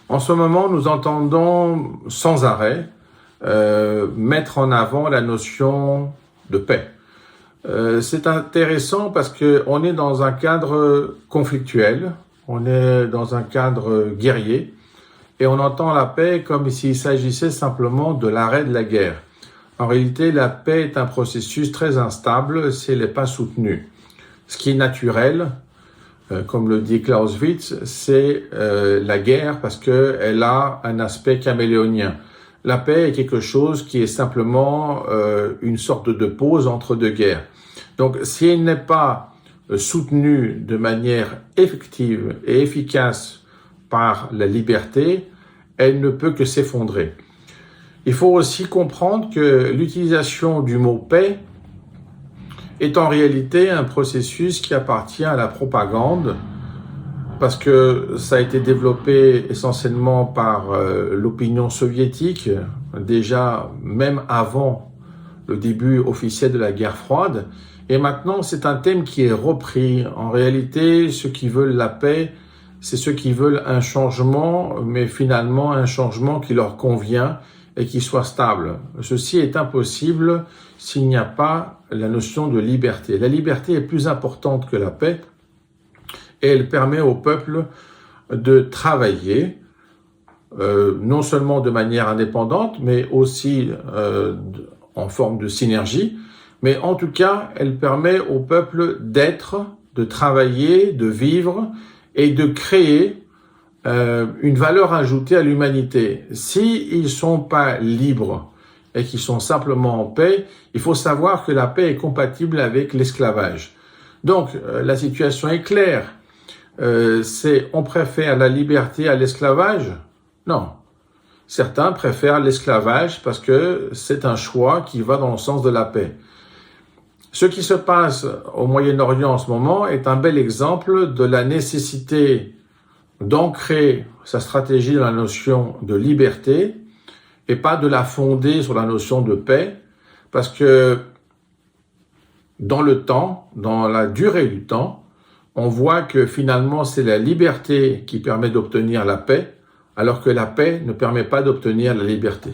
En ce moment, nous entendons sans arrêt mettre en avant la notion de paix. C'est intéressant parce que on est dans un cadre conflictuel, on est dans un cadre guerrier, et on entend la paix comme s'il s'agissait simplement de l'arrêt de la guerre. En réalité, la paix est un processus très instable si elle n'est pas soutenue. Ce qui est naturel, comme le dit Clausewitz, c'est la guerre parce qu'elle a un aspect caméléonien. La paix est quelque chose qui est simplement une sorte de pause entre deux guerres. Donc, si elle n'est pas soutenue de manière effective et efficace par la liberté, elle ne peut que s'effondrer. Il faut aussi comprendre que l'utilisation du mot paix est en réalité un processus qui appartient à la propagande, parce que ça a été développé essentiellement par l'opinion soviétique, déjà même avant le début officiel de la guerre froide, et maintenant c'est un thème qui est repris. En réalité, ceux qui veulent la paix, c'est ceux qui veulent un changement, mais finalement un changement qui leur convient et qui soit stable. Ceci est impossible s'il n'y a pas la notion de liberté. La liberté est plus importante que la paix et elle permet au peuple de travailler, non seulement de manière indépendante, mais aussi en forme de synergie. Mais en tout cas, elle permet au peuple d'être, de travailler, de vivre et de créer une valeur ajoutée à l'humanité. S'ils sont pas libres et qu'ils sont simplement en paix, il faut savoir que la paix est compatible avec l'esclavage. Donc, la situation est claire. On préfère la liberté à l'esclavage? Non. Certains préfèrent l'esclavage parce que c'est un choix qui va dans le sens de la paix. Ce qui se passe au Moyen-Orient en ce moment est un bel exemple de la nécessité d'ancrer sa stratégie dans la notion de liberté et pas de la fonder sur la notion de paix, parce que dans le temps, dans la durée du temps, on voit que finalement c'est la liberté qui permet d'obtenir la paix, alors que la paix ne permet pas d'obtenir la liberté.